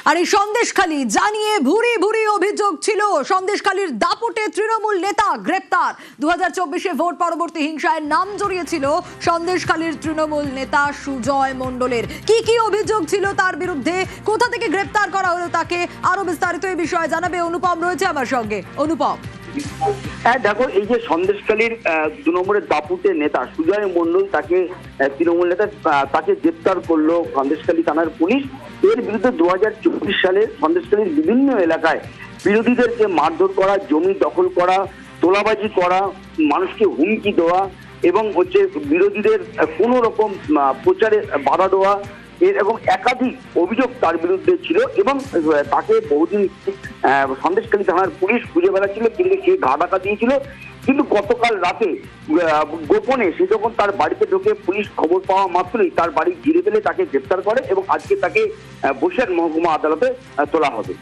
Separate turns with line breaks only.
আর এই সন্দেশখালী জানিয়ে ভুরি ভুরি অভিযোগ ছিল। সন্দেশখালীর দাপুটে তৃণমূল নেতা গ্রেপ্তার। 2024-এ ভোট পরবর্তী হিংসায় নাম জড়িয়েছিল সন্দেশখালীর তৃণমূল নেতা সুজয় মণ্ডলের। কি কি অভিযোগ ছিল তার বিরুদ্ধে, কোথা থেকে গ্রেপ্তার করা হলো তাকে, আরো বিস্তারিত এই বিষয়ে জানাবে অনুপম রয়েছে আমার সঙ্গে। অনুপম,
হ্যাঁ দেখো, এই যে সন্দেশখালীর 2 নম্বরের দাপুটে নেতা সুজয় মণ্ডল, তাকে তৃণমূল নেতা তাকে গ্রেপ্তার করলো সন্দেশখালী থানার পুলিশ। এর বিরুদ্ধে 2024 সালে সন্দেশখালীর বিভিন্ন এলাকায় বিরোধীদেরকে মারধর করা, জমি দখল করা, তোলাবাজি করা, মানুষকে হুমকি দেওয়া এবং বিরোধীদের কোনো রকম প্রচারে বাধা দেওয়া, এরকম একাধিক অভিযোগ তার বিরুদ্ধে ছিল এবং তাকে বহুদিন সন্দেশখালী থানার পুলিশ খুঁজে বেড়াচ্ছিল, কিন্তু সে ঘা ঢাকা দিয়েছিল। কিন্তু গতকাল রাতে গোপনে সে যখন তার বাড়িতে ঢোকে, পুলিশ খবর পাওয়া মাত্রই তার বাড়ি ঘিরে ফেলে তাকে গ্রেপ্তার করে এবং আজকে তাকে বসিরহাট মহকুমা আদালতে তোলা হবে।